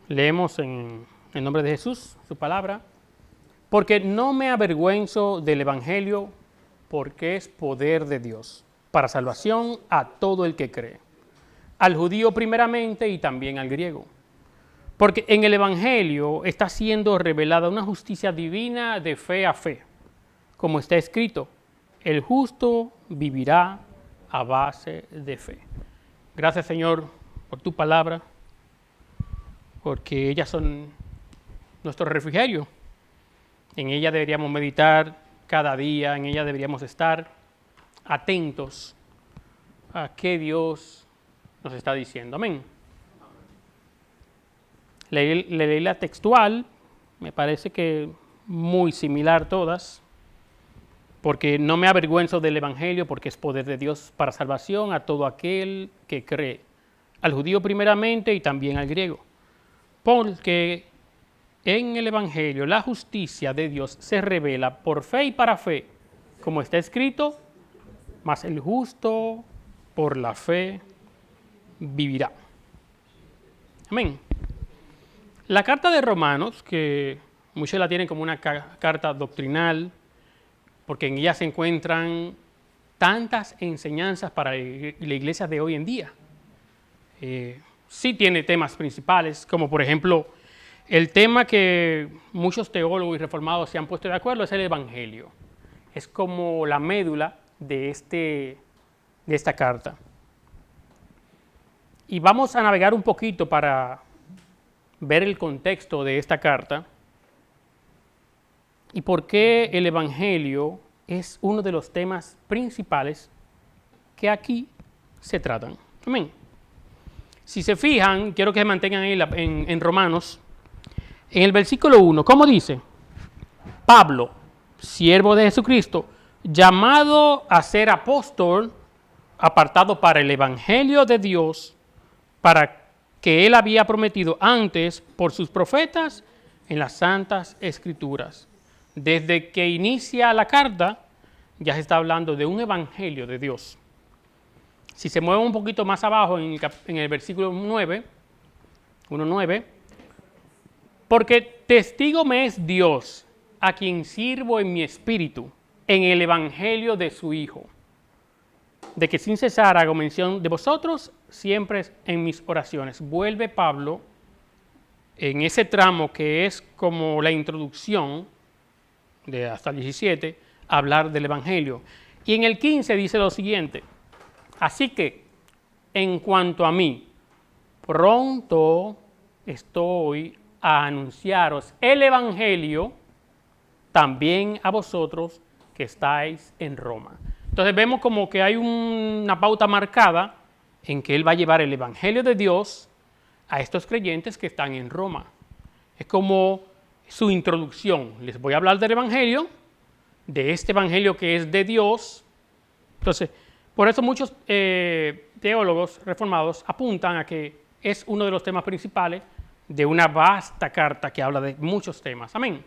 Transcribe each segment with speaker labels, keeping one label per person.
Speaker 1: Leemos en el nombre de Jesús, su palabra. Porque no me avergüenzo del Evangelio, porque es poder de Dios, para salvación a todo el que cree, al judío primeramente y también al griego. Porque en el Evangelio está siendo revelada una justicia divina de fe a fe, como está escrito, el justo vivirá a base de fe. Gracias, Señor, por tu palabra, porque ellas son nuestro refrigerio. En ella deberíamos meditar cada día, en ella deberíamos estar atentos a qué Dios nos está diciendo. Amén. Leí la textual, me parece que muy similar todas, porque no me avergüenzo del Evangelio, porque es poder de Dios para salvación a todo aquel que cree, al judío primeramente y también al griego. Porque en el Evangelio la justicia de Dios se revela por fe y para fe, como está escrito, mas el justo por la fe vivirá. Amén. La carta de Romanos, que muchos la tienen como una carta doctrinal, porque en ella se encuentran tantas enseñanzas para la iglesia de hoy en día. Sí tiene temas principales, como por ejemplo, el tema que muchos teólogos y reformados se han puesto de acuerdo es el Evangelio. Es como la médula de esta carta. Y vamos a navegar un poquito para ver el contexto de esta carta y por qué el Evangelio es uno de los temas principales que aquí se tratan. Amén. Si se fijan, quiero que se mantengan ahí en Romanos, en el versículo 1, ¿cómo dice? Pablo, siervo de Jesucristo, llamado a ser apóstol, apartado para el Evangelio de Dios, para que él había prometido antes por sus profetas en las Santas Escrituras. Desde que inicia la carta, ya se está hablando de un Evangelio de Dios. Si se mueve un poquito más abajo en el versículo 9, 1:9, porque testigo me es Dios, a quien sirvo en mi espíritu, en el Evangelio de su Hijo, de que sin cesar hago mención de vosotros siempre en mis oraciones. Vuelve Pablo en ese tramo que es como la introducción, de hasta el 17, a hablar del Evangelio. Y en el 15 dice lo siguiente: así que, en cuanto a mí, pronto estoy a anunciaros el Evangelio también a vosotros que estáis en Roma. Entonces vemos como que hay una pauta marcada en que él va a llevar el Evangelio de Dios a estos creyentes que están en Roma. Es como su introducción. Les voy a hablar del Evangelio, de este Evangelio que es de Dios. Entonces, por eso muchos teólogos reformados apuntan a que es uno de los temas principales de una vasta carta que habla de muchos temas. Amén.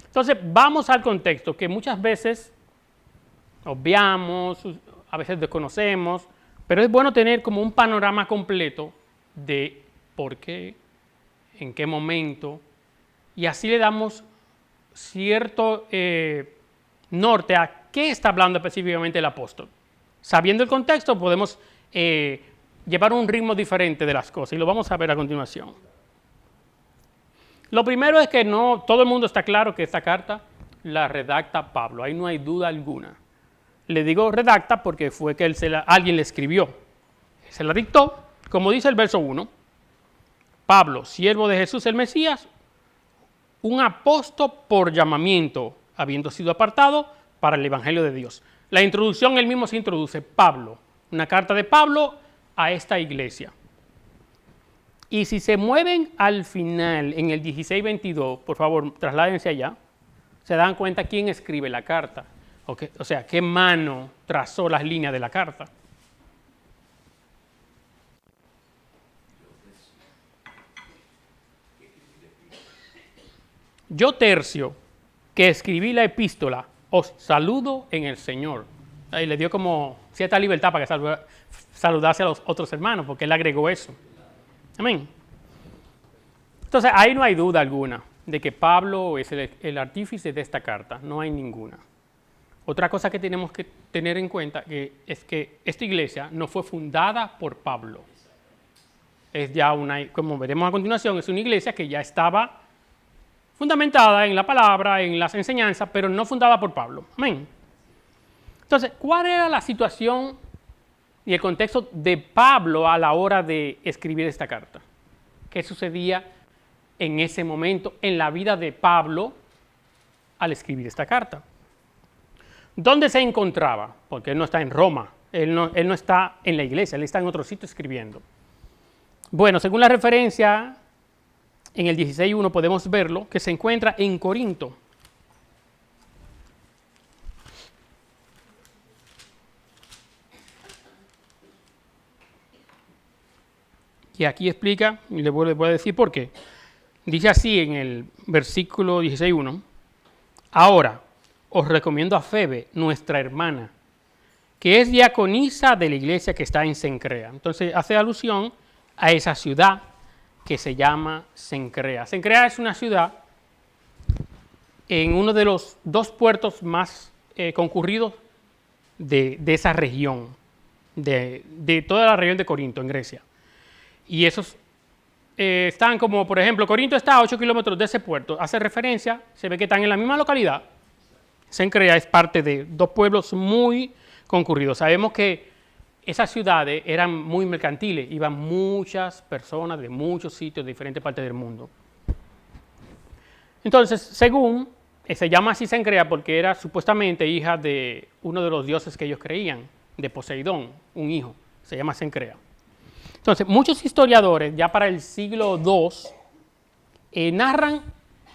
Speaker 1: Entonces, vamos al contexto que muchas veces obviamos, a veces desconocemos, pero es bueno tener como un panorama completo de por qué, en qué momento, y así le damos cierto norte a qué está hablando específicamente el apóstol. Sabiendo el contexto podemos llevar un ritmo diferente de las cosas y lo vamos a ver a continuación. Lo primero es que no todo el mundo está claro que esta carta la redacta Pablo, ahí no hay duda alguna. Le digo redacta porque fue que alguien le escribió, se la dictó, como dice el verso 1, Pablo, siervo de Jesús el Mesías, un apóstol por llamamiento, habiendo sido apartado para el Evangelio de Dios. La introducción, él mismo se introduce, Pablo, una carta de Pablo a esta iglesia. Y si se mueven al final, en el 16:22, por favor, trasládense allá, se dan cuenta quién escribe la carta. O sea, qué mano trazó las líneas de la carta. Yo, Tercio, que escribí la epístola, os saludo en el Señor. Ahí le dio como cierta libertad para que saludase a los otros hermanos, porque él agregó eso. Amén. Entonces, ahí no hay duda alguna de que Pablo es el artífice de esta carta, no hay ninguna. Otra cosa que tenemos que tener en cuenta es que esta iglesia no fue fundada por Pablo. Es ya como veremos a continuación, es una iglesia que ya estaba fundamentada en la palabra, en las enseñanzas, pero no fundada por Pablo. Amén. Entonces, ¿cuál era la situación y el contexto de Pablo a la hora de escribir esta carta? ¿Qué sucedía en ese momento en la vida de Pablo al escribir esta carta? ¿Dónde se encontraba? Porque él no está en Roma, él no está en la iglesia, él está en otro sitio escribiendo. Bueno, según la referencia, en el 16.1 podemos verlo, que se encuentra en Corinto. Y aquí explica, y le voy a decir por qué. Dice así en el versículo 16.1, ahora os recomiendo a Febe, nuestra hermana, que es diaconisa de la iglesia que está en Cencrea. Entonces hace alusión a esa ciudad que se llama Cencrea. Cencrea es una ciudad en uno de los dos puertos más concurridos de esa región, de toda la región de Corinto, en Grecia. Y esos están como, por ejemplo, Corinto está a 8 kilómetros de ese puerto. Hace referencia, se ve que están en la misma localidad. Cencrea es parte de dos pueblos muy concurridos. Sabemos que esas ciudades eran muy mercantiles, iban muchas personas de muchos sitios, de diferentes partes del mundo. Entonces, según, se llama así Cencrea porque era supuestamente hija de uno de los dioses que ellos creían, de Poseidón, un hijo, se llama Cencrea. Entonces, muchos historiadores, ya para el siglo II, narran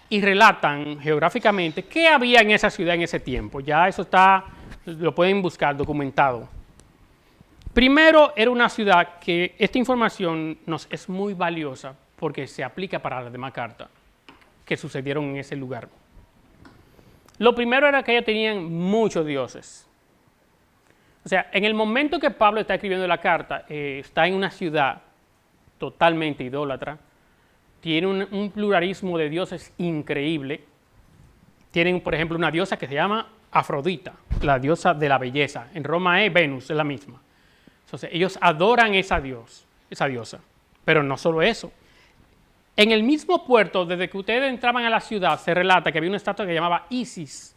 Speaker 1: y relatan geográficamente qué había en esa ciudad en ese tiempo. Ya eso lo pueden buscar documentado. Primero, era una ciudad que esta información nos es muy valiosa porque se aplica para las demás cartas que sucedieron en ese lugar. Lo primero era que ellos tenían muchos dioses. O sea, en el momento que Pablo está escribiendo la carta, está en una ciudad totalmente idólatra, tiene un pluralismo de dioses increíble. Tienen, por ejemplo, una diosa que se llama Afrodita, la diosa de la belleza. En Roma es Venus, es la misma. Entonces, ellos adoran esa diosa. Pero no solo eso. En el mismo puerto, desde que ustedes entraban a la ciudad, se relata que había una estatua que se llamaba Isis.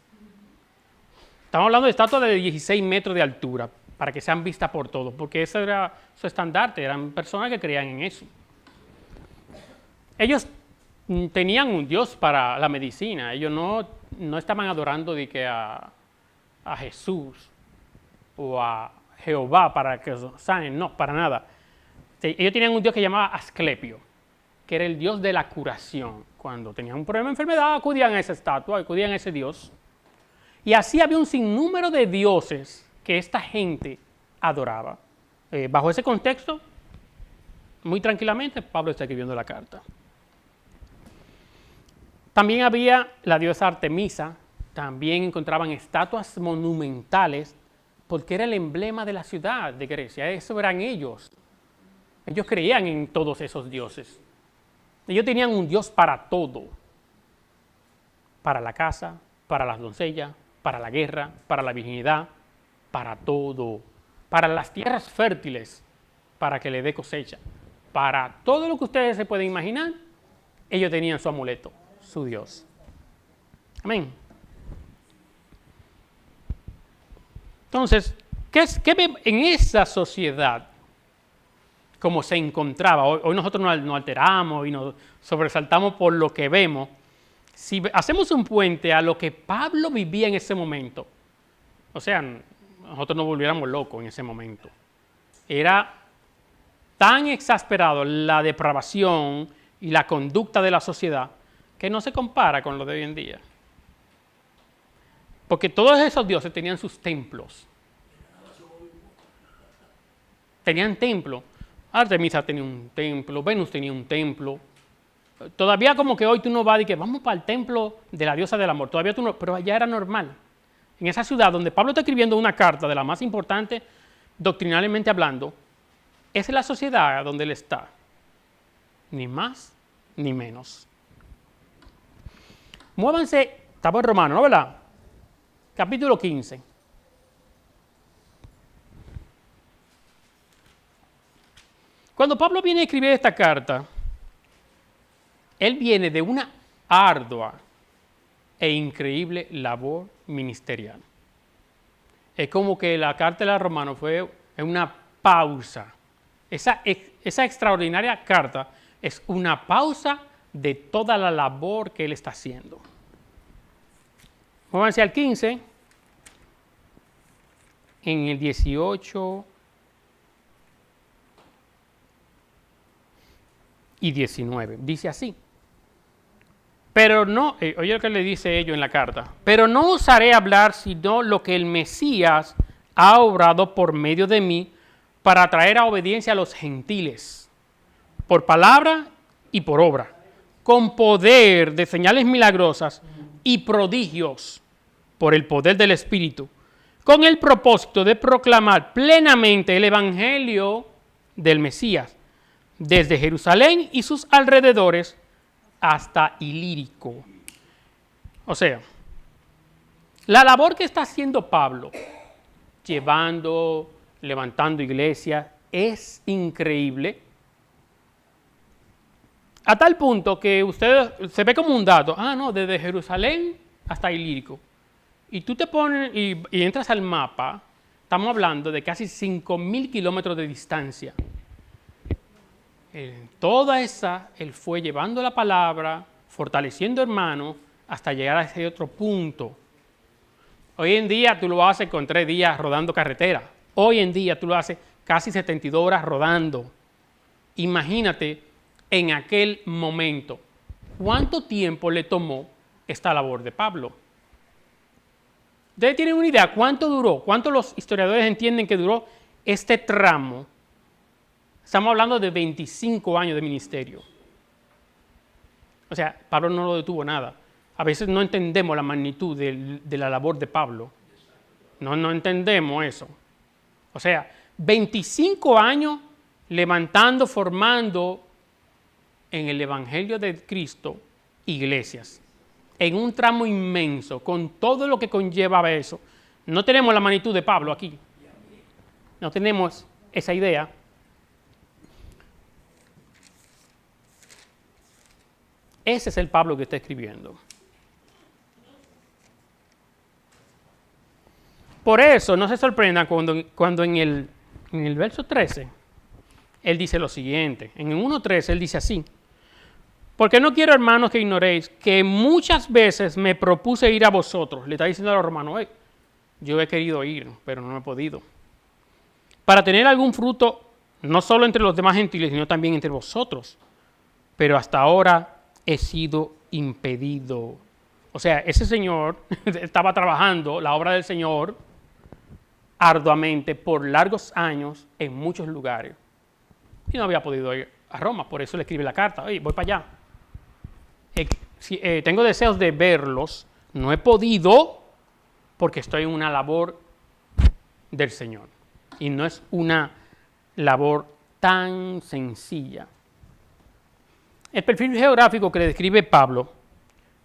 Speaker 1: Estamos hablando de estatuas de 16 metros de altura, para que sean vistas por todos, porque ese era su estandarte, eran personas que creían en eso. Ellos tenían un dios para la medicina, ellos no estaban adorando a Jesús o a Jehová para que sanen, no, para nada. Ellos tenían un dios que llamaba Asclepio, que era el dios de la curación. Cuando tenían un problema de enfermedad, acudían a esa estatua, acudían a ese dios. Y así había un sinnúmero de dioses que esta gente adoraba. Bajo ese contexto, muy tranquilamente, Pablo está escribiendo la carta. También había la diosa Artemisa, también encontraban estatuas monumentales, porque era el emblema de la ciudad de Grecia, eso eran ellos. Ellos creían en todos esos dioses. Ellos tenían un dios para todo, para la casa, para las doncellas, para la guerra, para la virginidad, para todo, para las tierras fértiles, para que le dé cosecha, para todo lo que ustedes se pueden imaginar, ellos tenían su amuleto, su Dios. Amén. Entonces, ¿qué ve en esa sociedad como se encontraba? Hoy nosotros nos alteramos y nos sobresaltamos por lo que vemos. Si hacemos un puente a lo que Pablo vivía en ese momento, o sea, nosotros nos volviéramos locos en ese momento. Era tan exasperado la depravación y la conducta de la sociedad que no se compara con lo de hoy en día. Porque todos esos dioses tenían sus templos. Tenían templos. Artemisa tenía un templo, Venus tenía un templo. Todavía como que hoy tú no vas y que vamos para el templo de la diosa del amor. Todavía tú no, pero allá era normal. En esa ciudad donde Pablo está escribiendo una carta de la más importante doctrinalmente hablando, esa es la sociedad donde él está. Ni más ni menos. Muévanse, estamos en Romanos, ¿no, verdad? Capítulo 15. Cuando Pablo viene a escribir esta carta, él viene de una ardua e increíble labor ministerial. Es como que la carta de los Romanos fue una pausa. Esa extraordinaria carta es una pausa de toda la labor que él está haciendo. Muévanse al 15, en el 18 y 19. Dice así. Pero no, oye lo que le dice ellos en la carta. Pero no osaré hablar sino lo que el Mesías ha obrado por medio de mí para traer a obediencia a los gentiles, por palabra y por obra, con poder de señales milagrosas y prodigios por el poder del Espíritu, con el propósito de proclamar plenamente el Evangelio del Mesías, desde Jerusalén y sus alrededores hasta Ilírico. O sea, la labor que está haciendo Pablo, levantando iglesias, es increíble. A tal punto que usted se ve como un dato, desde Jerusalén hasta Ilírico. Y tú te pones y entras al mapa, estamos hablando de casi 5.000 kilómetros de distancia. Toda esa, él fue llevando la palabra, fortaleciendo hermanos, hasta llegar a ese otro punto. Hoy en día tú lo haces con 3 días rodando carretera. Hoy en día tú lo haces casi 72 horas rodando. Imagínate en aquel momento, ¿cuánto tiempo le tomó esta labor de Pablo? ¿Ustedes tienen una idea cuánto duró? ¿Cuánto los historiadores entienden que duró este tramo? Estamos hablando de 25 años de ministerio. O sea, Pablo no lo detuvo nada. A veces no entendemos la magnitud de la labor de Pablo. No entendemos eso. O sea, 25 años levantando, formando en el Evangelio de Cristo iglesias. En un tramo inmenso, con todo lo que conlleva eso. No tenemos la magnitud de Pablo aquí. No tenemos esa idea. Ese es el Pablo que está escribiendo. Por eso no se sorprendan cuando en el verso 13, él dice lo siguiente. En el 1.13 él dice así. Porque no quiero, hermanos, que ignoréis que muchas veces me propuse ir a vosotros. Le está diciendo a los romanos, yo he querido ir, pero no he podido. Para tener algún fruto, no solo entre los demás gentiles, sino también entre vosotros. Pero hasta ahora he sido impedido. O sea, ese señor estaba trabajando la obra del Señor arduamente por largos años en muchos lugares. Y no había podido ir a Roma, por eso le escribe la carta. Oye, voy para allá. Tengo deseos de verlos, no he podido porque estoy en una labor del Señor. Y no es una labor tan sencilla. El perfil geográfico que le describe Pablo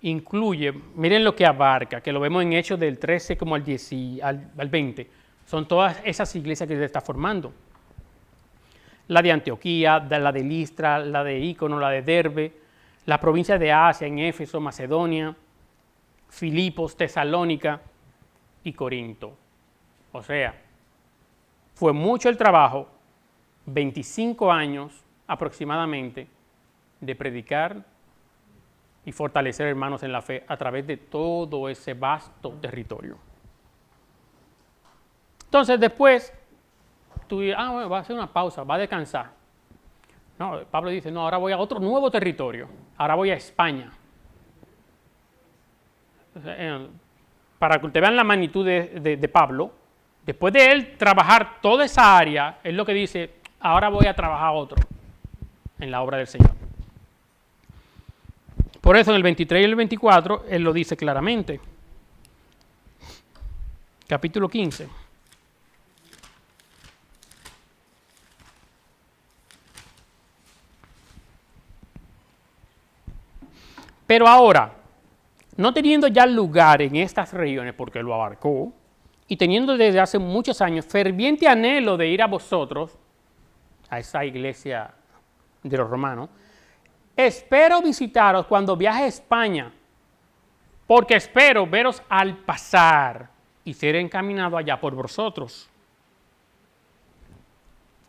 Speaker 1: incluye, miren lo que abarca, que lo vemos en Hechos del 13 como al 20. Son todas esas iglesias que se está formando. La de Antioquía, la de Listra, la de Ícono, la de Derbe, la provincia de Asia, en Éfeso, Macedonia, Filipos, Tesalónica y Corinto. O sea, fue mucho el trabajo, 25 años aproximadamente, de predicar y fortalecer hermanos en la fe a través de todo ese vasto territorio. Entonces después, tú dices, bueno, va a hacer una pausa, va a descansar. No, Pablo dice, no, ahora voy a otro nuevo territorio, ahora voy a España. Para que ustedes vean la magnitud de Pablo, después de él trabajar toda esa área, es lo que dice, ahora voy a trabajar otro en la obra del Señor. Por eso en el 23 y el 24, él lo dice claramente. Capítulo 15. Pero ahora, no teniendo ya lugar en estas regiones, porque lo abarcó, y teniendo desde hace muchos años ferviente anhelo de ir a vosotros, a esa iglesia de los romanos, espero visitaros cuando viaje a España, porque espero veros al pasar y ser encaminado allá por vosotros,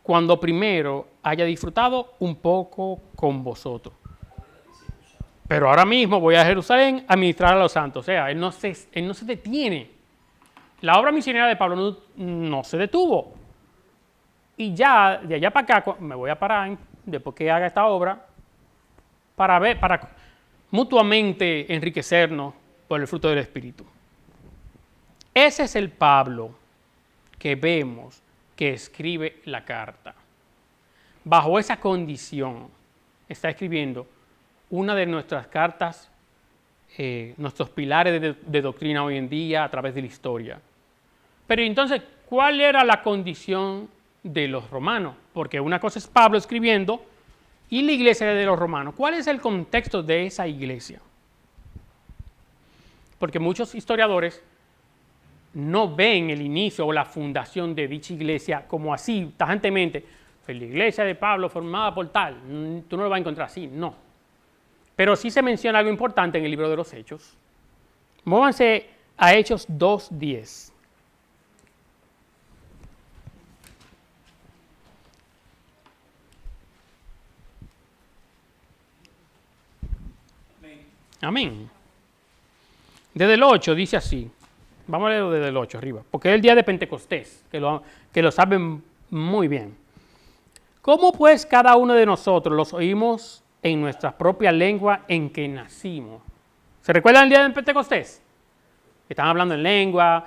Speaker 1: cuando primero haya disfrutado un poco con vosotros. Pero ahora mismo voy a Jerusalén a ministrar a los santos. O sea, él no se detiene. La obra misionera de Pablo no se detuvo. Y ya, de allá para acá, me voy a parar después que haga esta obra, para mutuamente enriquecernos por el fruto del Espíritu. Ese es el Pablo que vemos que escribe la carta. Bajo esa condición está escribiendo una de nuestras cartas, nuestros pilares de doctrina hoy en día a través de la historia. Pero entonces, ¿cuál era la condición de los romanos? Porque una cosa es Pablo escribiendo y la iglesia de los romanos. ¿Cuál es el contexto de esa iglesia? Porque muchos historiadores no ven el inicio o la fundación de dicha iglesia como así, tajantemente. Pues la iglesia de Pablo formada por tal, tú no lo vas a encontrar así, no. Pero sí se menciona algo importante en el libro de los Hechos. Móvanse a Hechos 2:10. Amén. Desde el 8 dice así. Vamos a leerlo desde el 8 arriba, porque es el día de Pentecostés, que lo saben muy bien. ¿Cómo pues cada uno de nosotros los oímos en nuestra propia lengua en que nacimos? ¿Se recuerdan el día de Pentecostés? Están hablando en lengua,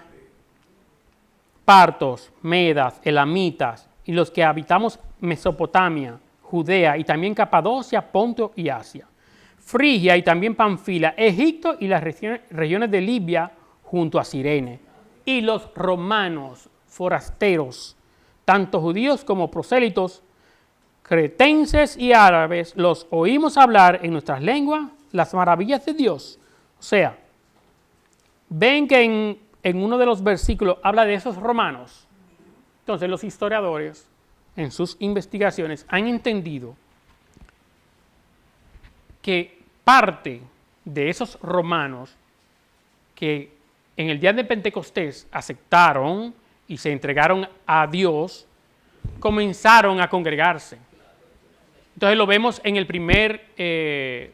Speaker 1: partos, medas, elamitas, y los que habitamos Mesopotamia, Judea y también Capadocia, Ponto y Asia, Frigia y también Panfila, Egipto y las regiones de Libia junto a Cirene, y los romanos forasteros, tanto judíos como prosélitos, cretenses y árabes, los oímos hablar en nuestras lenguas las maravillas de Dios. O sea, ven que en uno de los versículos habla de esos romanos. Entonces los historiadores en sus investigaciones han entendido que parte de esos romanos que en el día de Pentecostés aceptaron y se entregaron a Dios, comenzaron a congregarse. Entonces lo vemos en el primer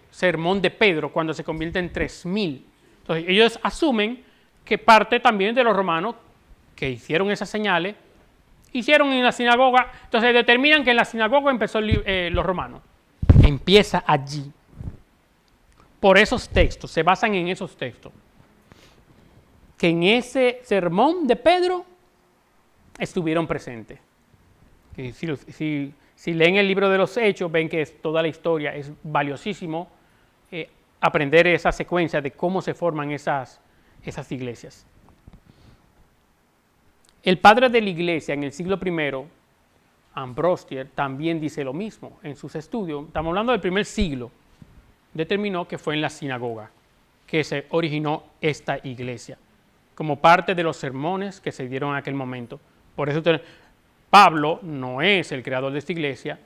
Speaker 1: sermón de Pedro, cuando se convierte en 3,000. Entonces ellos asumen que parte también de los romanos que hicieron esas señales, hicieron en la sinagoga. Entonces determinan que en la sinagoga empezó los romanos. Empieza allí. Por esos textos, se basan en esos textos. Que en ese sermón de Pedro estuvieron presentes. Que si leen el libro de los Hechos, ven que toda la historia es valiosísimo aprender esa secuencia de cómo se forman esas iglesias. El padre de la iglesia en el siglo I, Ambrosier, también dice lo mismo en sus estudios. Estamos hablando del primer siglo. Determinó que fue en la sinagoga que se originó esta iglesia, como parte de los sermones que se dieron en aquel momento. Por eso Pablo no es el creador de esta iglesia,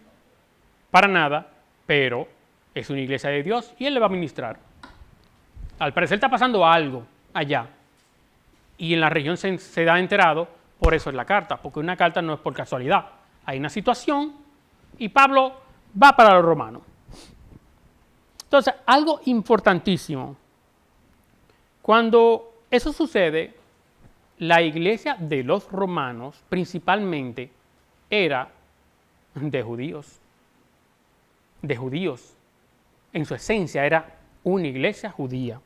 Speaker 1: para nada, pero es una iglesia de Dios y él le va a ministrar. Al parecer está pasando algo allá y en la región se da enterado, por eso es la carta, porque una carta no es por casualidad. Hay una situación y Pablo va para los romanos. Entonces, algo importantísimo. Cuando eso sucede, la iglesia de los romanos principalmente era de judíos. De judíos. En su esencia era una iglesia judía,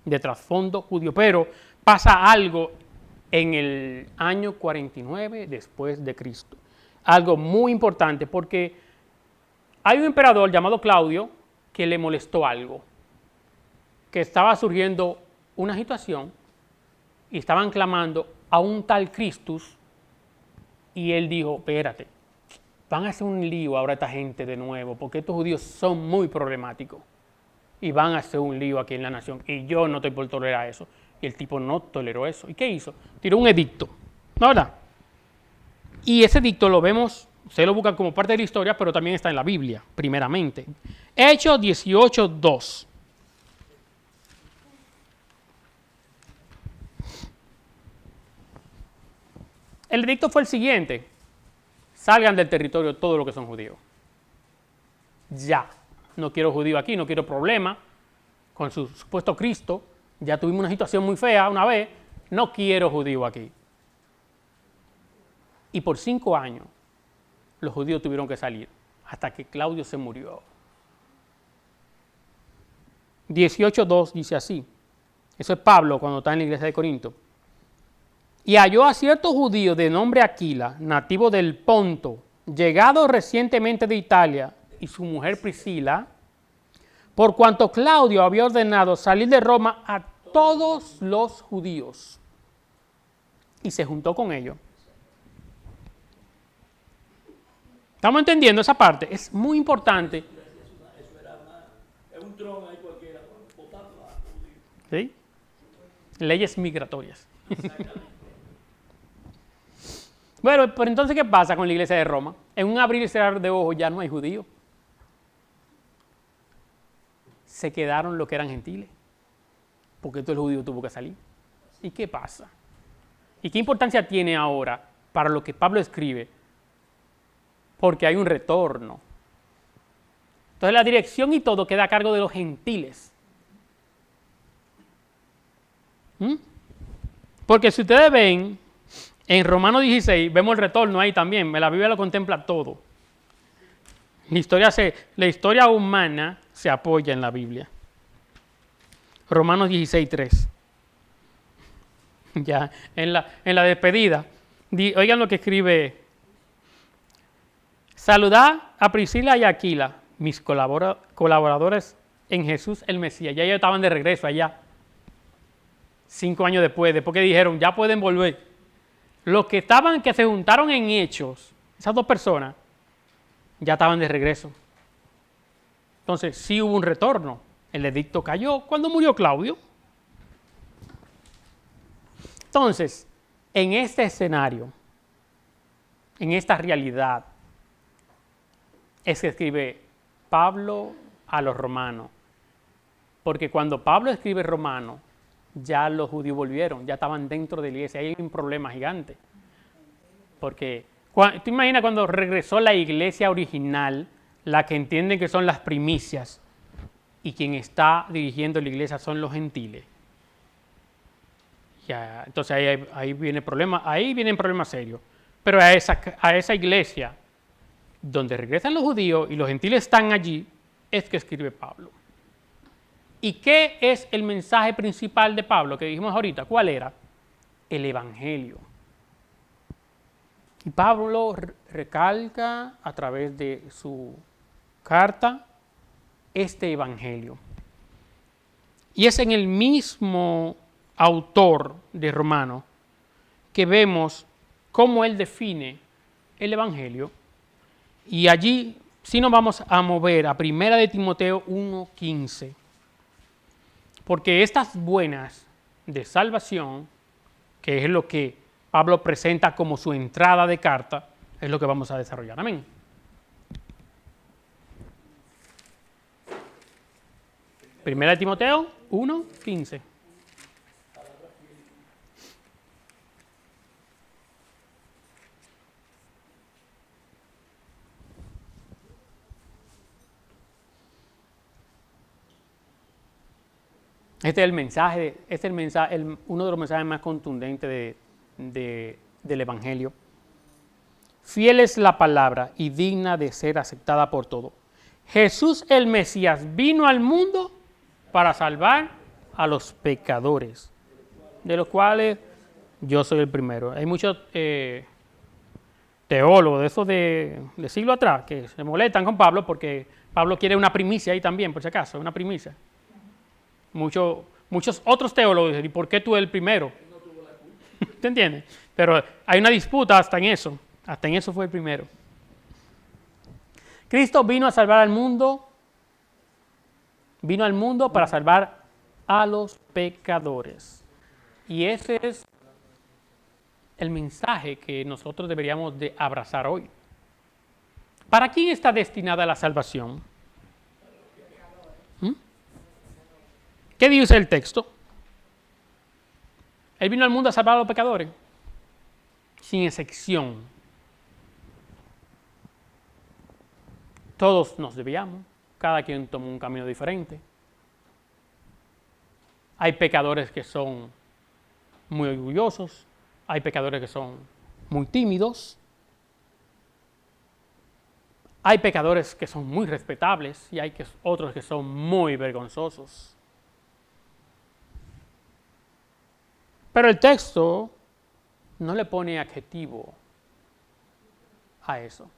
Speaker 1: de trasfondo judío. Pero pasa algo en el año 49 después de Cristo. Algo muy importante porque hay un emperador llamado Claudio que le molestó algo, que estaba surgiendo una situación y estaban clamando a un tal Cristus y él dijo, espérate, van a hacer un lío ahora esta gente de nuevo porque estos judíos son muy problemáticos. y van a hacer un lío aquí en la nación. Y yo no estoy por tolerar eso. Y el tipo no toleró eso. ¿Y qué hizo? Tiró un edicto, ¿no verdad? Y ese edicto lo vemos, ustedes lo buscan como parte de la historia, pero también está en la Biblia, primeramente. Hechos 18:2. El edicto fue el siguiente: salgan del territorio todos los que son judíos. Ya, no quiero judío aquí, no quiero problema con su supuesto Cristo. Ya tuvimos una situación muy fea una vez, no quiero judío aquí. Y por 5 años los judíos tuvieron que salir, hasta que Claudio se murió. 18:2 dice así, eso es Pablo cuando está en la iglesia de Corinto. Y halló a cierto judío de nombre Aquila, nativo del Ponto, llegado recientemente de Italia, y su mujer Priscila, por cuanto Claudio había ordenado salir de Roma a todos los judíos, y se juntó con ellos. ¿Estamos entendiendo esa parte? Es muy importante.
Speaker 2: Eso era más, es un tron ahí cualquiera, votarlo a judíos.
Speaker 1: ¿Sí? Leyes migratorias. Bueno, pero entonces, ¿qué pasa con la iglesia de Roma? En un abrir y cerrar de ojos ya no hay judíos. Se quedaron los que eran gentiles, porque todo el judío tuvo que salir. ¿Y qué pasa? ¿Y qué importancia tiene ahora para lo que Pablo escribe? Porque hay un retorno. Entonces la dirección y todo queda a cargo de los gentiles. Porque si ustedes ven, en Romanos 16 vemos el retorno ahí también. La Biblia lo contempla todo. La historia humana se apoya en la Biblia. Romanos 16:3. Ya, en la despedida. Oigan lo que escribe. Saludad a Priscila y a Aquila, mis colaboradores en Jesús el Mesías. Ya ellos estaban de regreso allá. 5 años después que dijeron, ya pueden volver. Los que se juntaron en Hechos, esas 2 personas, ya estaban de regreso. Entonces, sí hubo un retorno. El edicto cayó cuando murió Claudio. Entonces, en este escenario, en esta realidad, es que escribe Pablo a los romanos. Porque cuando Pablo escribe romano, ya los judíos volvieron, ya estaban dentro de la iglesia. Hay un problema gigante. Porque, tú imaginas cuando regresó la iglesia original, la que entienden que son las primicias, y quien está dirigiendo la iglesia son los gentiles. Ya, entonces ahí vienen problemas serios. Pero a esa iglesia, donde regresan los judíos y los gentiles están allí, es que escribe Pablo. ¿Y qué es el mensaje principal de Pablo que dijimos ahorita? ¿Cuál era? El Evangelio. Y Pablo recalca a través de su carta este Evangelio. Y es en el mismo autor de Romanos que vemos cómo él define el Evangelio. Y allí sí nos vamos a mover a 1 de Timoteo 1:15. Porque estas buenas de salvación, que es lo que Pablo presenta como su entrada de carta, es lo que vamos a desarrollar. Amén. Primera de Timoteo 1:15. Este es el mensaje, uno de los mensajes más contundentes del Evangelio. Fiel es la palabra y digna de ser aceptada por todos. Jesús el Mesías vino al mundo para salvar a los pecadores, de los cuales yo soy el primero. Hay muchos teólogos de esos de siglo atrás que se molestan con Pablo porque Pablo quiere una primicia ahí también, por si acaso, una primicia. Muchos otros teólogos dicen, ¿y por qué tú eres el primero? ¿Te entiendes? Pero hay una disputa hasta en eso fue el primero. Cristo vino a salvar al mundo Vino al mundo para salvar a los pecadores. Y ese es el mensaje que nosotros deberíamos de abrazar hoy. ¿Para quién está destinada la salvación? ¿Mm? ¿Qué dice el texto? Él vino al mundo a salvar a los pecadores, sin excepción. Todos nos desviamos, cada quien toma un camino diferente. Hay pecadores que son muy orgullosos, hay pecadores que son muy tímidos, hay pecadores que son muy respetables y hay otros que son muy vergonzosos. Pero el texto no le pone adjetivo a eso.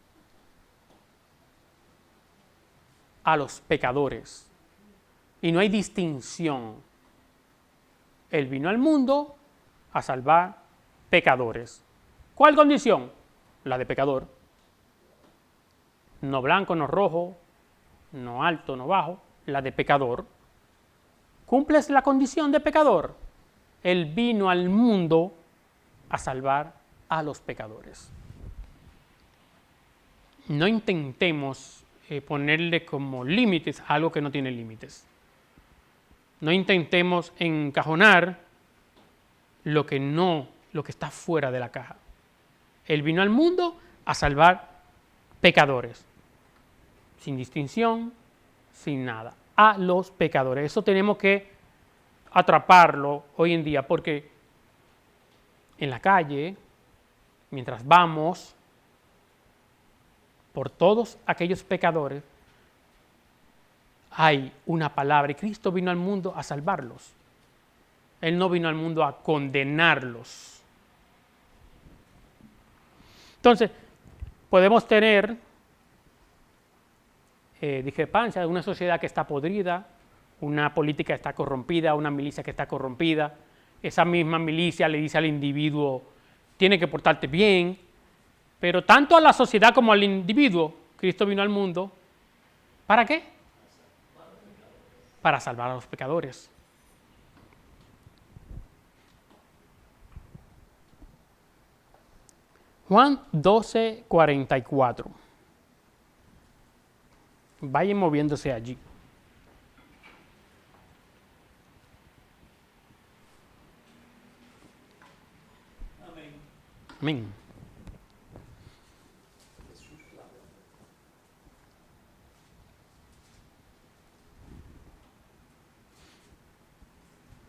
Speaker 1: A los pecadores. Y no hay distinción. Él vino al mundo a salvar pecadores. ¿Cuál condición? La de pecador. No blanco, no rojo, no alto, no bajo, la de pecador. ¿Cumples la condición de pecador? Él vino al mundo a salvar a los pecadores. No intentemos ponerle como límites a algo que no tiene límites. No intentemos encajonar lo que está fuera de la caja. Él vino al mundo a salvar pecadores, sin distinción, sin nada, a los pecadores. Eso tenemos que atraparlo hoy en día, porque en la calle, mientras vamos por todos aquellos pecadores, hay una palabra, y Cristo vino al mundo a salvarlos. Él no vino al mundo a condenarlos. Entonces, podemos tener discrepancia de una sociedad que está podrida, una política que está corrompida, una milicia que está corrompida. Esa misma milicia le dice al individuo, tiene que portarte bien, pero tanto a la sociedad como al individuo, Cristo vino al mundo, ¿para qué? Para salvar a los pecadores. Juan 12:44. Vayan moviéndose allí.
Speaker 2: Amén.
Speaker 1: Amén.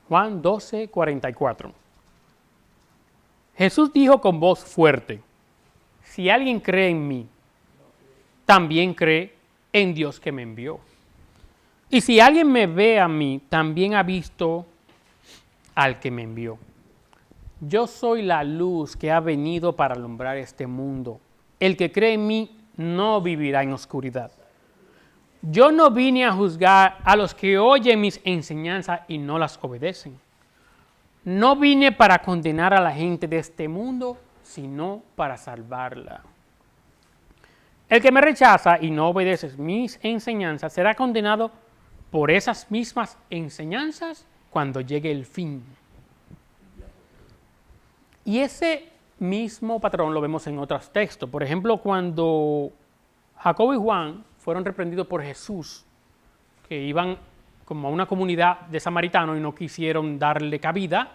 Speaker 1: Juan 12:44. Jesús dijo con voz fuerte, si alguien cree en mí, también cree en Dios que me envió. Y si alguien me ve a mí, también ha visto al que me envió. Yo soy la luz que ha venido para alumbrar este mundo. El que cree en mí no vivirá en oscuridad. Yo no vine a juzgar a los que oyen mis enseñanzas y no las obedecen. No vine para condenar a la gente de este mundo, sino para salvarla. El que me rechaza y no obedece mis enseñanzas será condenado por esas mismas enseñanzas cuando llegue el fin. Y ese mismo patrón lo vemos en otros textos. Por ejemplo, cuando Jacobo y Juan fueron reprendidos por Jesús, que iban como a una comunidad de samaritanos y no quisieron darle cabida,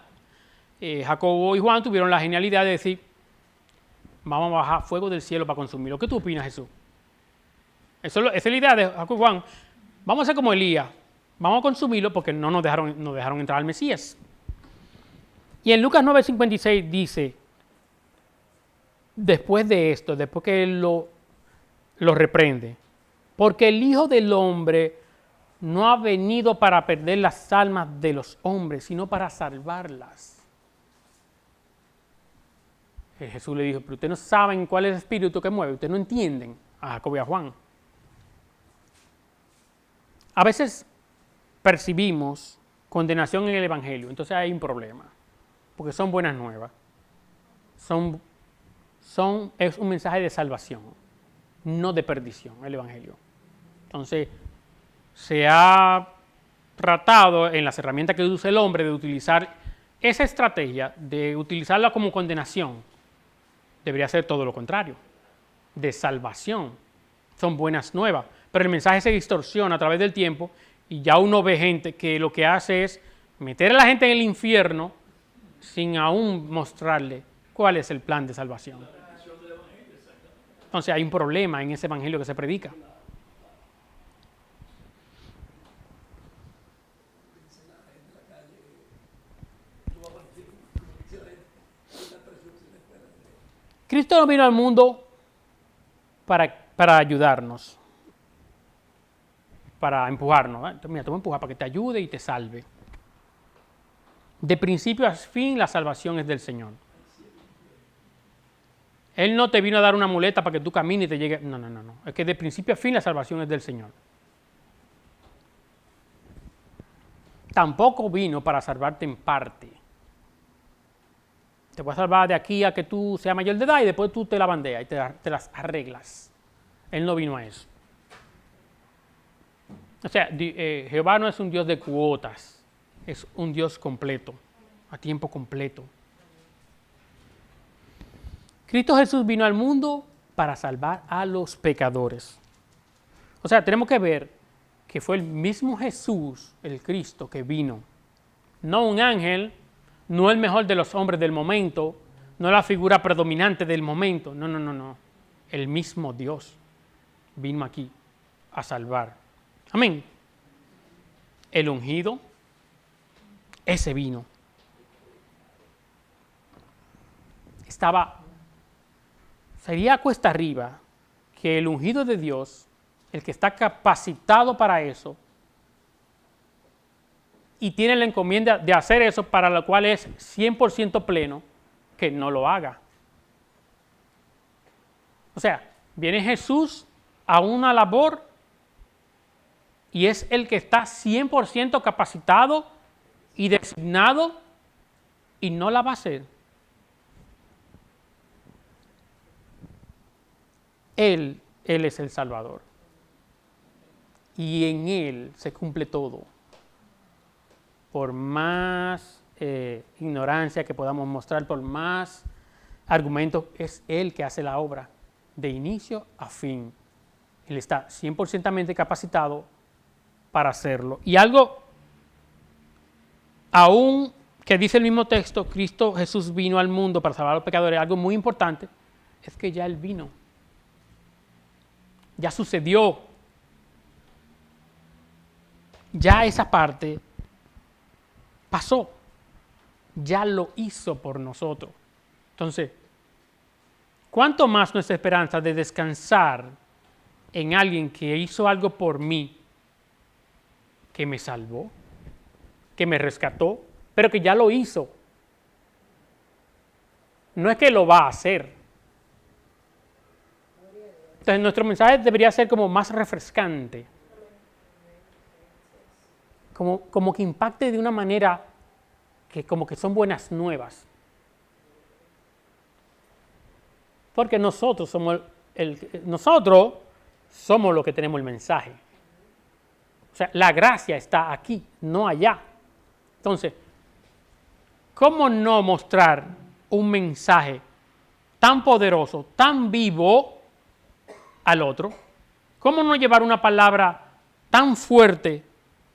Speaker 1: Jacobo y Juan tuvieron la genialidad de decir, vamos a bajar fuego del cielo para consumirlo. ¿Qué tú opinas, Jesús? Esa es la idea de Jacobo y Juan. Vamos a hacer como Elías, vamos a consumirlo porque no nos dejaron entrar al Mesías. Y en Lucas 9:56 dice, después de esto, después que él lo reprende, porque el Hijo del Hombre no ha venido para perder las almas de los hombres, sino para salvarlas. Jesús le dijo, pero ustedes no saben cuál es el espíritu que mueve, ustedes no entienden, a Jacobo y a Juan. A veces percibimos condenación en el Evangelio, entonces hay un problema, porque son buenas nuevas. Es un mensaje de salvación, no de perdición, el Evangelio. Entonces, se ha tratado en las herramientas que usa el hombre de utilizar esa estrategia, de utilizarla como condenación. Debería ser todo lo contrario, de salvación. Son buenas nuevas, pero el mensaje se distorsiona a través del tiempo y ya uno ve gente que lo que hace es meter a la gente en el infierno sin aún mostrarle cuál es el plan de salvación. Entonces hay un problema en ese evangelio que se predica. Cristo no vino al mundo para ayudarnos, para empujarnos. Mira, te voy a empujar para que te ayude y te salve. De principio a fin, la salvación es del Señor. Él no te vino a dar una muleta para que tú camines y te llegue. No. Es que de principio a fin la salvación es del Señor. Tampoco vino para salvarte en parte. Te voy a salvar de aquí a que tú seas mayor de edad y después tú te la bandeas y te las arreglas. Él no vino a eso. O sea, Jehová no es un Dios de cuotas, es un Dios completo, a tiempo completo. Cristo Jesús vino al mundo para salvar a los pecadores. O sea, tenemos que ver que fue el mismo Jesús, el Cristo, que vino. No un ángel, no el mejor de los hombres del momento, no la figura predominante del momento. No. El mismo Dios vino aquí a salvar. Amén. El ungido, ese vino. Sería cuesta arriba que el ungido de Dios, el que está capacitado para eso, y tiene la encomienda de hacer eso para lo cual es 100% pleno, que no lo haga. O sea, viene Jesús a una labor y es el que está 100% capacitado y designado y no la va a hacer. Él es el Salvador. Y en Él se cumple todo. Por más ignorancia que podamos mostrar, por más argumentos, es Él que hace la obra de inicio a fin. Él está 100% capacitado para hacerlo. Y algo, aún que dice el mismo texto, Cristo Jesús vino al mundo para salvar a los pecadores, algo muy importante, es que ya Él vino. Ya sucedió. Ya esa parte pasó. Ya lo hizo por nosotros. Entonces, ¿cuánto más nuestra esperanza de descansar en alguien que hizo algo por mí, que me salvó, que me rescató, pero que ya lo hizo? No es que lo va a hacer. Entonces, nuestro mensaje debería ser como más refrescante. Como que impacte de una manera que como que son buenas nuevas. Porque nosotros somos lo que tenemos el mensaje. O sea, la gracia está aquí, no allá. Entonces, ¿cómo no mostrar un mensaje tan poderoso, tan vivo al otro? ¿Cómo no llevar una palabra tan fuerte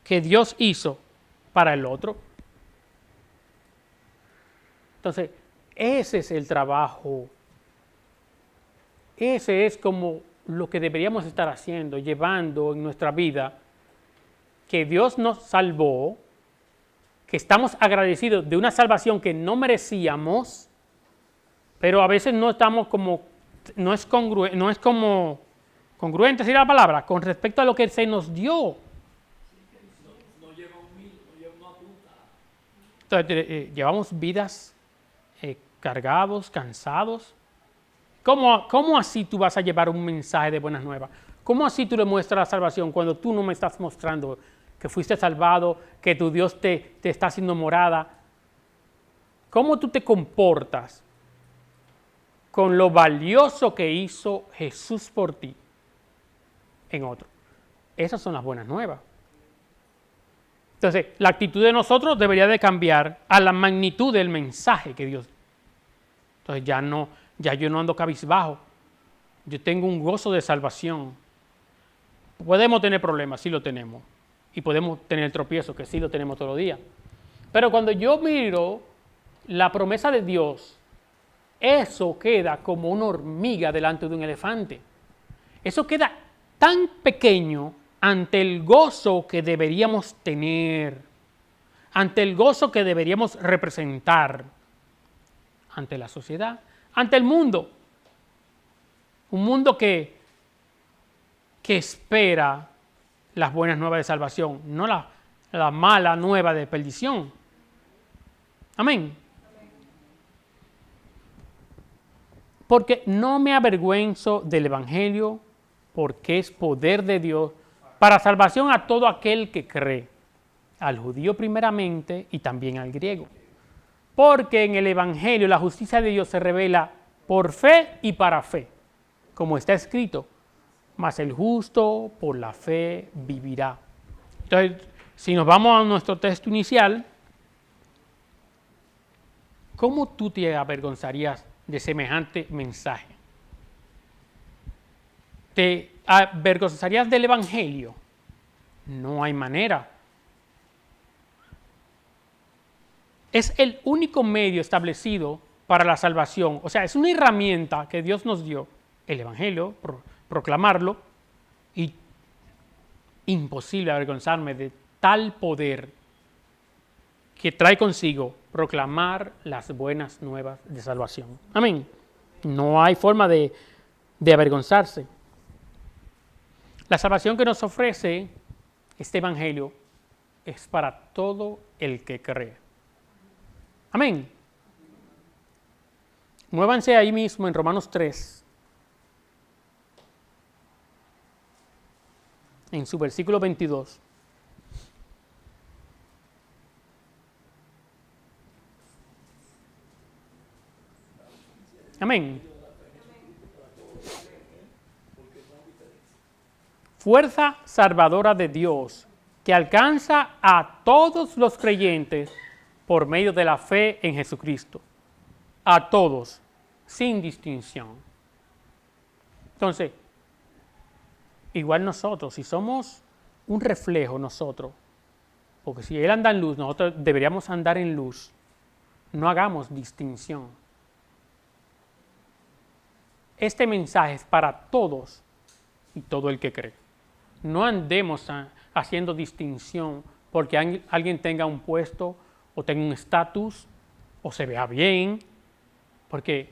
Speaker 1: que Dios hizo para el otro? Entonces, ese es el trabajo. Ese es como lo que deberíamos estar haciendo, llevando en nuestra vida, que Dios nos salvó, que estamos agradecidos de una salvación que no merecíamos, pero a veces no estamos como, no es como congruente, ¿sí la palabra? Con respecto a lo que se nos dio.
Speaker 2: No lleva un mil, no lleva una puta.
Speaker 1: Entonces, llevamos vidas cargados, cansados. ¿Cómo así tú vas a llevar un mensaje de buenas nuevas? ¿Cómo así tú le muestras la salvación cuando tú no me estás mostrando que fuiste salvado, que tu Dios te está haciendo morada? ¿Cómo tú te comportas con lo valioso que hizo Jesús por ti en otro? Esas son las buenas nuevas. Entonces, la actitud de nosotros debería de cambiar a la magnitud del mensaje que Dios. Entonces ya yo no ando cabizbajo. Yo tengo un gozo de salvación. Podemos tener problemas, sí lo tenemos. Y podemos tener tropiezos, que sí lo tenemos todos los días. Pero cuando yo miro la promesa de Dios, eso queda como una hormiga delante de un elefante. Eso queda tan pequeño ante el gozo que deberíamos tener, ante el gozo que deberíamos representar ante la sociedad, ante el mundo. Un mundo que espera las buenas nuevas de salvación, no la mala nueva de perdición. Amén. Porque no me avergüenzo del Evangelio, porque es poder de Dios para salvación a todo aquel que cree, al judío primeramente y también al griego. Porque en el Evangelio la justicia de Dios se revela por fe y para fe, como está escrito, mas el justo por la fe vivirá. Entonces, si nos vamos a nuestro texto inicial, ¿cómo tú te avergonzarías de semejante mensaje? ¿Te avergonzarías del Evangelio? No hay manera. Es el único medio establecido para la salvación. O sea, es una herramienta que Dios nos dio, el Evangelio, proclamarlo, y imposible avergonzarme de tal poder que trae consigo proclamar las buenas nuevas de salvación. Amén. No hay forma de avergonzarse. La salvación que nos ofrece este Evangelio es para todo el que cree. Amén. Muévanse ahí mismo en Romanos 3, en su versículo 22. Amén. Fuerza salvadora de Dios que alcanza a todos los creyentes por medio de la fe en Jesucristo. A todos, sin distinción. Entonces, igual nosotros, si somos un reflejo nosotros, porque si Él anda en luz, nosotros deberíamos andar en luz, no hagamos distinción. Este mensaje es para todos y todo el que cree. No andemos haciendo distinción porque alguien tenga un puesto o tenga un estatus o se vea bien, porque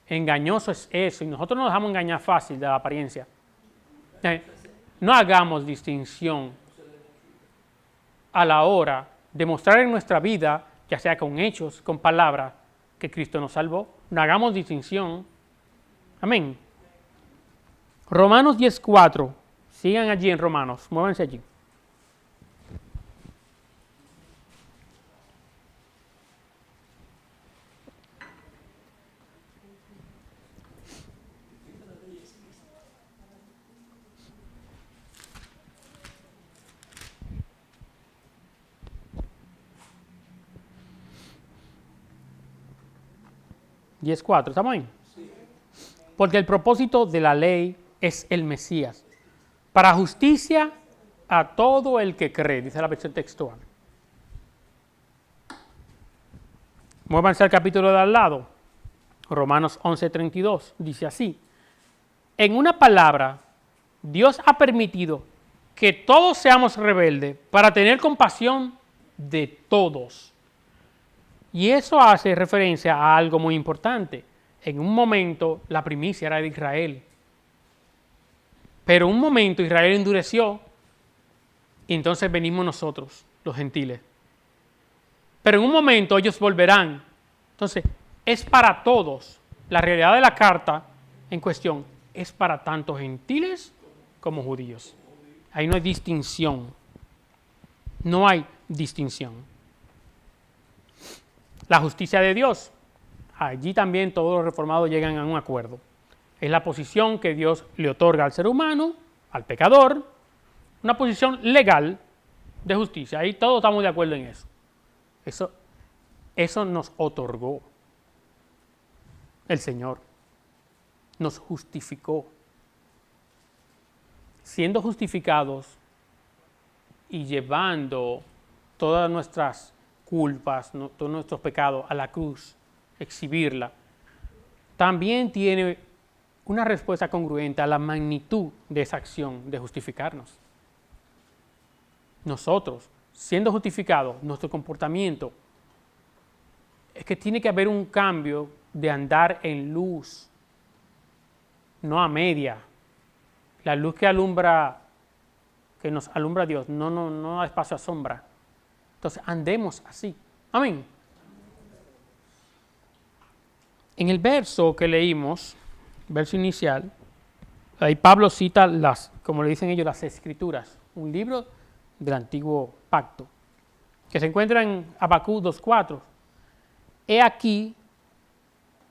Speaker 1: engañoso es eso y nosotros nos dejamos engañar fácil de la apariencia. No hagamos distinción a la hora de mostrar en nuestra vida, ya sea con hechos, con palabras, que Cristo nos salvó. No hagamos distinción. Amén. Romanos 10:4. Sigan allí en Romanos. Muévanse allí. ¿Estamos ahí? Sí. Porque el propósito de la ley es el Mesías, para justicia a todo el que cree, dice la versión textual. Muévanse al capítulo de al lado, Romanos 11:32, dice así: en una palabra, Dios ha permitido que todos seamos rebeldes para tener compasión de todos. Y eso hace referencia a algo muy importante. En un momento la primicia era de Israel. Pero en un momento Israel endureció y entonces venimos nosotros, los gentiles. Pero en un momento ellos volverán. Entonces, es para todos. La realidad de la carta en cuestión es para tanto gentiles como judíos. Ahí no hay distinción. No hay distinción. La justicia de Dios. Allí también todos los reformados llegan a un acuerdo. Es la posición que Dios le otorga al ser humano, al pecador, una posición legal de justicia. Ahí todos estamos de acuerdo en eso. Eso nos otorgó el Señor. Nos justificó. Siendo justificados y llevando todas nuestras culpas, todos nuestros pecados a la cruz, exhibirla, también tiene una respuesta congruente a la magnitud de esa acción de justificarnos. Nosotros, siendo justificados, nuestro comportamiento es que tiene que haber un cambio de andar en luz, no a media. La luz que nos alumbra Dios, no da espacio a sombra. Entonces, andemos así. Amén. En el verso que leímos, verso inicial, ahí Pablo cita como le dicen ellos, las Escrituras, un libro del Antiguo Pacto, que se encuentra en Habacuc 2:4. He aquí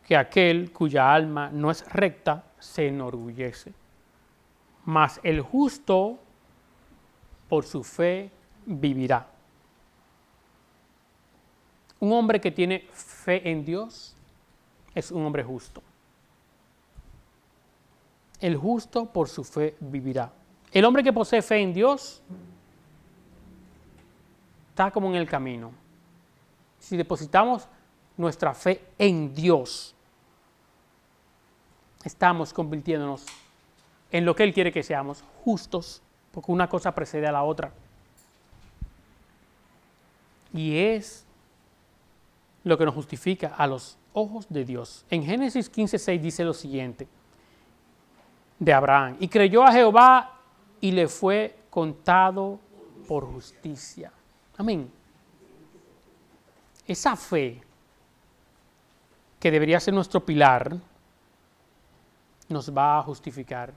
Speaker 1: que aquel cuya alma no es recta se enorgullece, mas el justo por su fe vivirá. Un hombre que tiene fe en Dios es un hombre justo. El justo por su fe vivirá. El hombre que posee fe en Dios está como en el camino. Si depositamos nuestra fe en Dios, estamos convirtiéndonos en lo que Él quiere que seamos, justos, porque una cosa precede a la otra. Y es lo que nos justifica a los ojos de Dios. En Génesis 15:6 dice lo siguiente de Abraham: y creyó a Jehová y le fue contado por justicia. Amén. Esa fe que debería ser nuestro pilar nos va a justificar.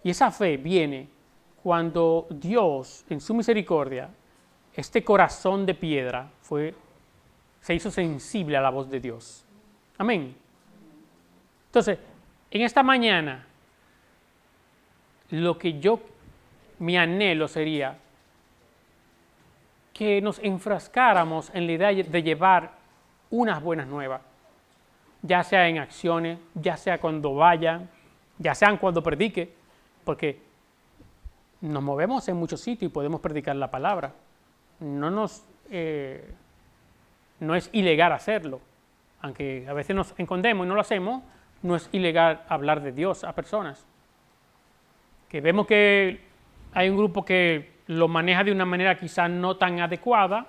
Speaker 1: Y esa fe viene cuando Dios, en su misericordia, este corazón de piedra se hizo sensible a la voz de Dios. Amén. Entonces, en esta mañana, mi anhelo sería que nos enfrascáramos en la idea de llevar unas buenas nuevas, ya sea en acciones, ya sea cuando vayan, ya sean cuando predique, porque nos movemos en muchos sitios y podemos predicar la palabra. No es ilegal hacerlo, aunque a veces nos escondemos y no lo hacemos. No es ilegal hablar de Dios a personas. Que vemos que hay un grupo que lo maneja de una manera quizás no tan adecuada,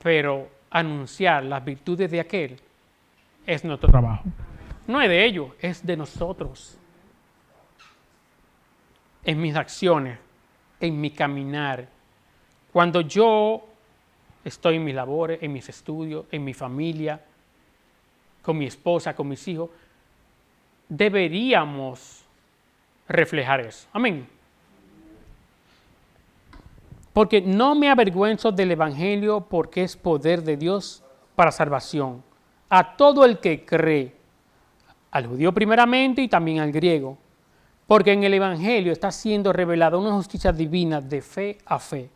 Speaker 1: pero anunciar las virtudes de aquel es nuestro trabajo. No es de ellos, es de nosotros. En mis acciones, en mi caminar, cuando yo estoy en mis labores, en mis estudios, en mi familia, con mi esposa, con mis hijos, deberíamos reflejar eso. Amén. Porque no me avergüenzo del Evangelio, porque es poder de Dios para salvación a todo el que cree, al judío primeramente y también al griego. Porque en el Evangelio está siendo revelada una justicia divina de fe a fe.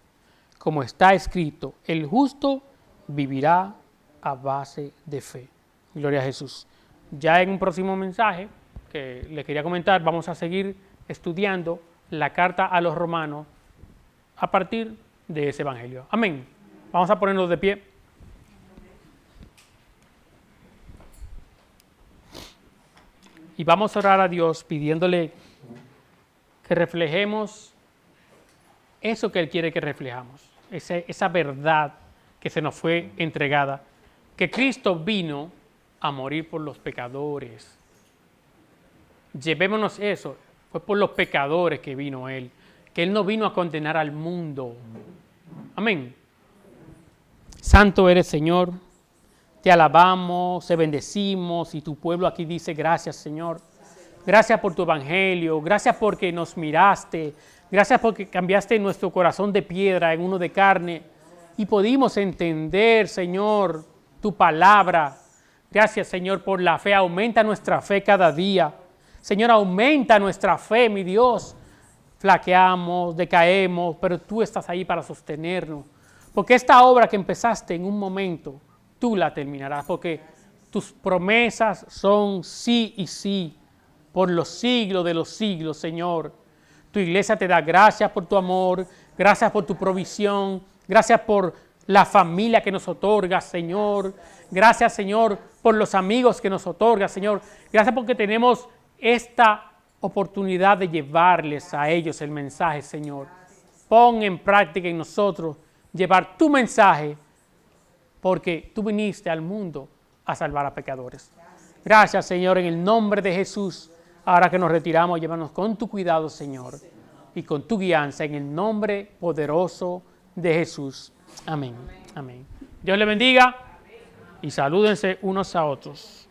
Speaker 1: Como está escrito, el justo vivirá a base de fe. Gloria a Jesús. Ya en un próximo mensaje que les quería comentar, vamos a seguir estudiando la carta a los romanos a partir de ese evangelio. Amén. Vamos a ponernos de pie. Y vamos a orar a Dios pidiéndole que reflejemos eso que Él quiere que reflejamos, esa verdad que se nos fue entregada, que Cristo vino a morir por los pecadores. Llevémonos eso, fue por los pecadores que vino Él, que Él no vino a condenar al mundo. Amén. Santo eres, Señor, te alabamos, te bendecimos, y tu pueblo aquí dice gracias, Señor. Gracias por tu evangelio, gracias porque nos miraste, gracias porque cambiaste nuestro corazón de piedra en uno de carne y pudimos entender, Señor, tu palabra. Gracias, Señor, por la fe. Aumenta nuestra fe cada día. Señor, aumenta nuestra fe, mi Dios. flaqueamos, decaemos, pero tú estás ahí para sostenernos. Porque esta obra que empezaste en un momento, tú la terminarás, porque tus promesas son sí y sí, por los siglos de los siglos, Señor. Tu iglesia te da gracias por tu amor, gracias por tu provisión, gracias por la familia que nos otorga, Señor. Gracias, Señor, por los amigos que nos otorga, Señor. Gracias porque tenemos esta oportunidad de llevarles a ellos el mensaje, Señor. Pon en práctica en nosotros llevar tu mensaje, porque tú viniste al mundo a salvar a pecadores. Gracias, Señor, en el nombre de Jesús. Ahora que nos retiramos, llévanos con tu cuidado, Señor, y con tu guianza, en el nombre poderoso de Jesús. Amén. Amén. Dios le bendiga y salúdense unos a otros.